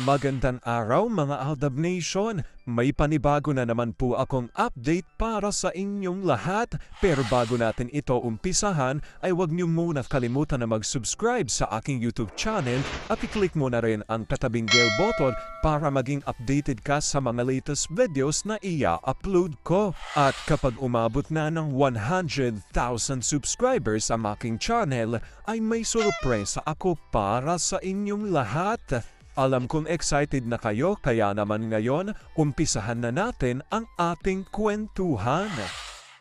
Magandang araw mga Aldab Nation! May panibago na naman po akong update para sa inyong lahat. Pero bago natin ito umpisahan ay huwag niyo muna kalimutan na mag-subscribe sa aking YouTube channel at i-click mo na rin ang katabing bell button para maging updated ka sa mga latest videos na i-upload ko. At kapag umabot na ng 100,000 subscribers ang aking channel ay may sorpresa ako para sa inyong lahat. Alam kong excited na kayo kaya naman ngayon, umpisahan na natin ang ating kwentuhan.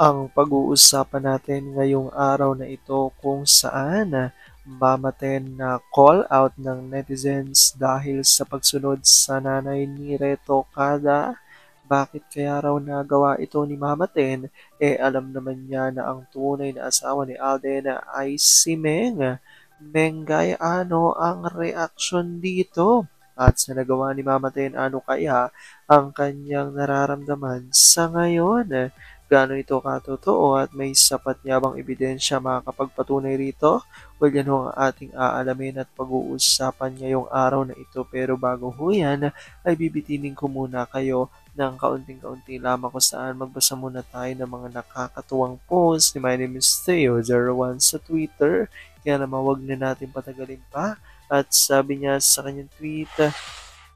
Ang pag-uusapan natin ngayong araw na ito kung saan mamaten na call out ng netizens dahil sa pagsunod sa nanay ni Reto Kada. Bakit kaya raw nagawa ito ni Mama Ten? Alam naman niya na ang tunay na asawa ni Alden ay si Meng. Mengay, ano ang reaksyon dito? At sa nagawa ni Mama Ten, ano kaya ang kanyang nararamdaman sa ngayon? Gaano ito katotoo at may sapat niya bang ebidensya makakapagpatunay rito? Well, yan ho ang ating aalamin at pag-uusapan ngayong araw na ito. Pero bago ho yan, ay bibitinin ko muna kayo ng kaunting-kaunti lamang kung saan magbasa muna tayo ng mga nakakatuwang post ni My Name is Theo01 sa Twitter. Kaya naman wag na natin patagalin pa. At sabi niya sa kanyang tweet,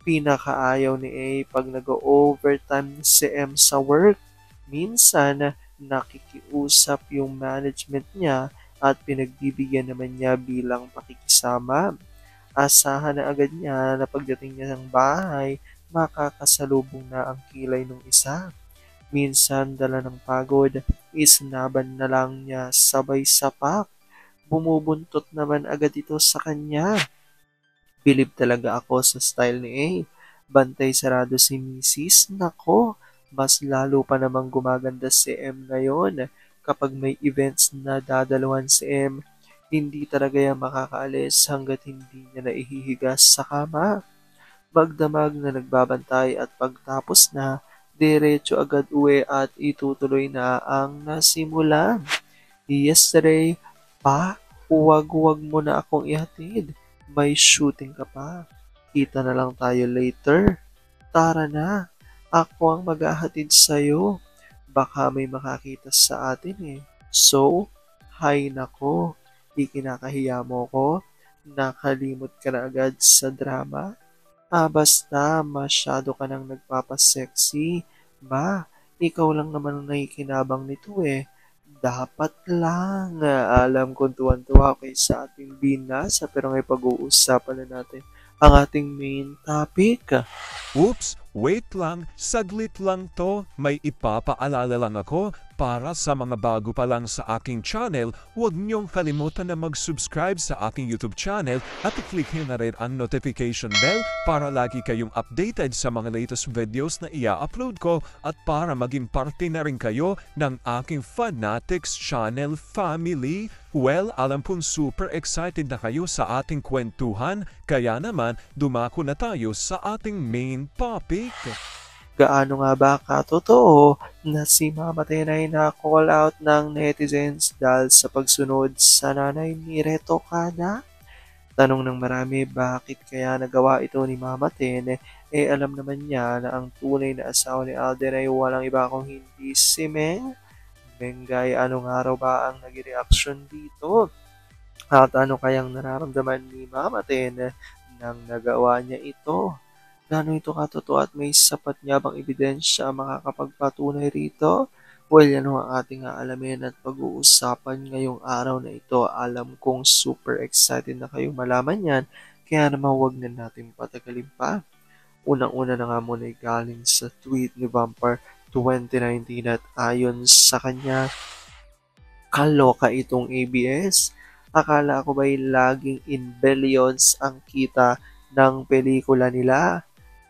pinakaayaw ni A pag nag-overtime si M sa work. Minsan, nakikiusap yung management niya at pinagbibigyan naman niya bilang pakikisama. Asahan na agad niya na pagdating niya ng bahay, makakasalubong na ang kilay ng isa. Minsan, dala ng pagod, isinaban na lang niya sabay sapak. Bumubuntot naman agad ito sa kanya. Bilib talaga ako sa style ni A. Bantay sarado si Mrs. Nako, mas lalo pa namang gumaganda si M ngayon. Kapag may events na dadalawan si M, hindi talaga yan makakaalis hanggat hindi niya naihihigas sa kama. Magdamag na nagbabantay at pagtapos na, diretso agad uwi at itutuloy na ang nasimulan. Yesterday, pa, huwag-huwag mo na akong ihatid. May shooting ka pa. Kita na lang tayo later. Tara na. Ako ang maghahatid sa'yo. Baka may makakita sa atin eh. So, hay nako. Ikinakahiya mo ko. Nakalimot ka na agad sa drama. Basta masyado ka nang nagpapasexy. Ba, ikaw lang naman ang nakikinabang nito eh. Dapat lang. Alam kong tuwan-tuwa kayo sa ating binasa pero ngayon pag-uusapan na natin ang ating main topic. Oops, wait lang, saglit lang to. May ipapaalala lang ako para sa mga bago pa lang sa aking channel, huwag niyong kalimutan na mag-subscribe sa aking YouTube channel at i-click nyo na rin ang notification bell para lagi kayong updated sa mga latest videos na i-upload ko at para maging parte na rin kayo ng aking Fanatics channel family. Well, alam kong super excited na kayo sa ating kwentuhan, kaya naman dumako na tayo sa ating main topic. Gaano nga ba katotoo na si Mama Ten ay na-call out ng netizens dahil sa pagsunod sa nanay ni Reto Kada? Tanong ng marami bakit kaya nagawa ito ni Mama Ten, alam naman niya na ang tunay na asawa ni Alden ay walang iba kung hindi si Meng. Mengay, anong araw ba ang naging reaksyon dito? At ano kayang nararamdaman ni Mama Ten nang nagawa niya ito? Gaano ito katotoo at may sapat nga bang ebidensya ang makakapagpatunay rito? Well, yan ho ang ating aalamin at pag-uusapan ngayong araw na ito. Alam kong super excited na kayong malaman yan, kaya naman huwag na natin patagalin pa. Unang-una na nga muna ay galing sa tweet ni Vampire 2019 at ayon sa kanya, kaloka itong ABS. Akala ko ba'y laging in billions ang kita ng pelikula nila?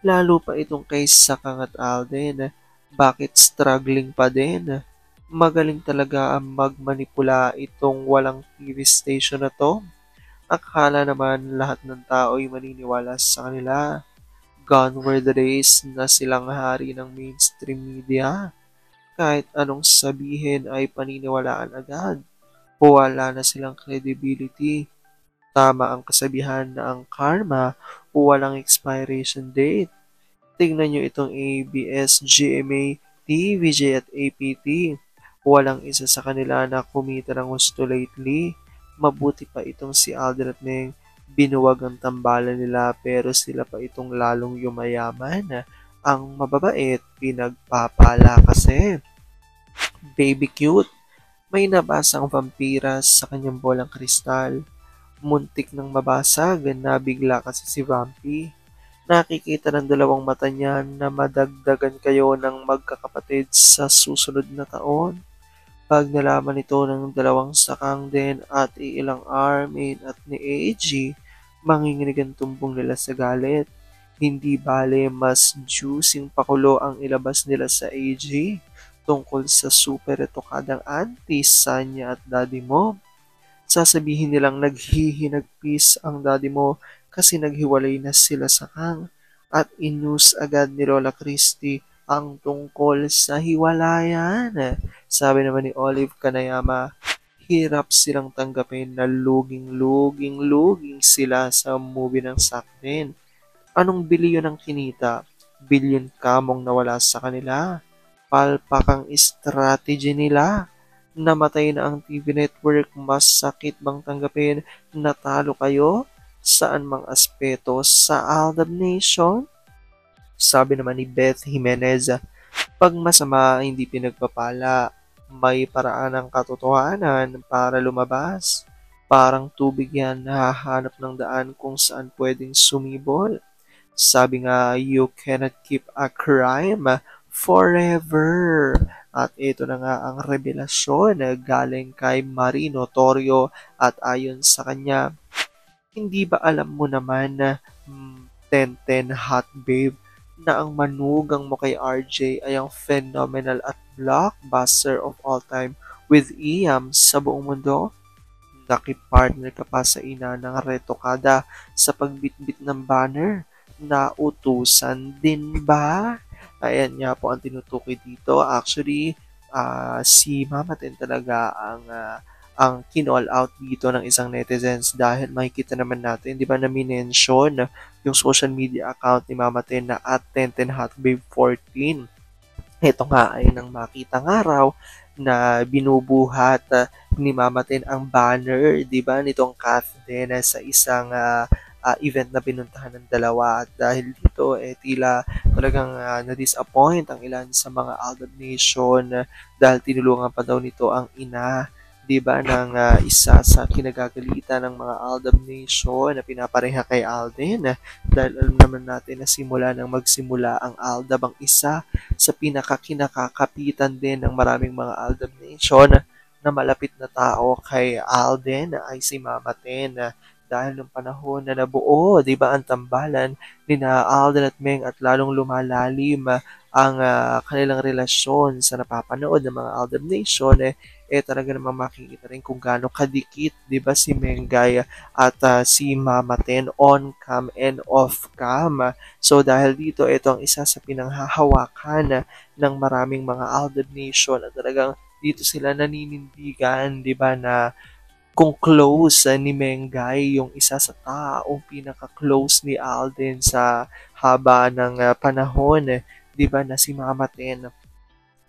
Lalo pa itong kay Sakang at Alden. Bakit struggling pa din? Magaling talaga ang magmanipula itong walang TV station na to. Akala naman lahat ng tao ay maniniwala sa kanila. Gone were the days na silang hari ng mainstream media. Kahit anong sabihin ay paniniwalaan agad. Wala na silang credibility. Tama ang kasabihan na ang karma walang expiration date. Tignan nyo itong ABS, GMA, TVJ at APT. Walang isa sa kanila na kumita ng gusto lately. Mabuti pa itong si Alden at Meng. Binuwag ang tambalan nila pero sila pa itong lalong yumayaman. Ang mababait, pinagpapala kasi. Baby cute. May nabasang vampiras sa kanyang bolang kristal. Muntik ng mabasag, nabigla kasi si Vampy. Nakikita ng dalawang mata niya na madagdagan kayo ng magkakapatid sa susunod na taon. Pag nalaman ito ng dalawang sakang din at ilang Armin at ni AG, manginginig ang tumbong nila sa galit. Hindi bale mas juicing pakulo ang ilabas nila sa AG tungkol sa super etokadang auntie, Sanya at daddy mo. Sasabihin nilang naghihinagpis ang daddy mo kasi naghiwalay na sila sa kang at inus agad ni Lola Christie ang tungkol sa hiwalayan. Sabi naman ni Olive Kanayama, hirap silang tanggapin na luging-luging sila sa movie ng Sakden. Anong bilyon ang kinita? Bilyon kamong nawala sa kanila. Palpak ang strategy nila. Namatay na ang TV network, mas sakit bang tanggapin? Natalo kayo? Saan mang aspeto sa Aldab Nation? Sabi naman ni Beth Jimenez, pag masama hindi pinagpapala, may paraan ng katotohanan para lumabas. Parang tubig yan, nahahanap ng daan kung saan pwedeng sumibol. Sabi nga, you cannot keep a crime forever. At ito na nga ang revelasyon galing kay Marino Torrio at ayon sa kanya, hindi ba alam mo naman na 10-10 hot babe na ang manugang mo kay RJ ay ang phenomenal at blockbuster of all time with Iam sa buong mundo? Nakipartner ka pa sa ina ng retokada sa pagbitbit ng banner. Nautusan din ba? Ayan nga po ang tinutukoy dito. Actually, si Mama Ten talaga ang kinall out dito ng isang netizens dahil makikita naman natin, di ba, na minention yung social media account ni Mama Ten na at 1010hotbabe14. Ito nga ay nang makita ng araw na binubuhat ni Mama Ten ang banner, di ba, nitong Kathleen sa isang event na pinuntahan ng dalawa at dahil dito tila talagang na-disappoint ang ilan sa mga Aldab Nation dahil tinulungan pa daw nito ang ina, 'di ba, ng isa sa kinagagalitan ng mga Aldab Nation na pinapareha kay Alden dahil alam naman natin na simula nang magsimula ang Aldab ang isa sa pinakakinakakapitan din ng maraming mga Aldab Nation na malapit na tao kay Alden ay si Mama Ten. Dahil nung panahon na nabuo, di ba, ang tambalan ni na Alden at Meng at lalong lumalalim ang kanilang relasyon sa napapanood ng mga Aldab Nation, talaga namang makikita rin kung gaano kadikit, di ba, si Mengay at si Mama Ten on cam and off cam. So dahil dito, ito ang isa sa pinanghahawakan ng maraming mga Aldab Nation at talagang dito sila naninindigan, di ba, na kung close ni Mengay, yung isa sa taong pinaka-close ni Alden sa haba ng panahon, di ba, na si Mama Ten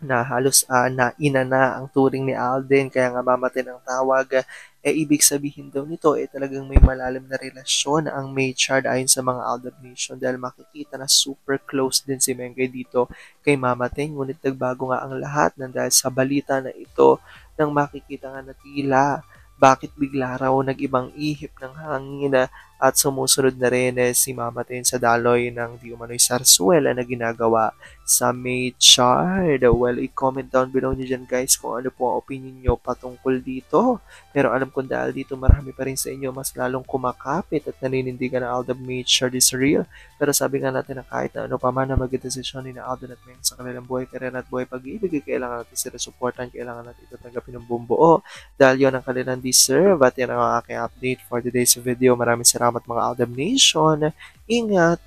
na halos na ina na ang turing ni Alden, kaya nga Mama Ten ang tawag. Ibig sabihin daw nito talagang may malalim na relasyon ang Maychard ayon sa mga Aldab Nation dahil makikita na super close din si Mengay dito kay Mama Ten. Ngunit nagbago nga ang lahat dahil sa balita na ito nang makikita nga na tila bakit bigla raw nag-ibang ihip ng hangin at sumusunod na rin si Mama Ten sa daloy ng di umano'y sarsuela na ginagawa sa Maychard. Well, i-comment down below nyo dyan guys kung ano po ang opinion nyo patungkol dito. Pero alam ko dahil dito marami pa rin sa inyo mas lalong kumakapit at naninindigan na Aldab Maychard is real. Pero sabi nga natin na kahit na ano pa man na mag-desisyon ni na Alden at Meng sa kanilang buhay, karera at buhay pag-ibig, kailangan natin sila supportan, kailangan natin ito tanggapin ng buong buo dahil yun ang kanilang deserve. At yan ang aking update for today's video. Maraming salamat mga Aldab Nation. Ingat!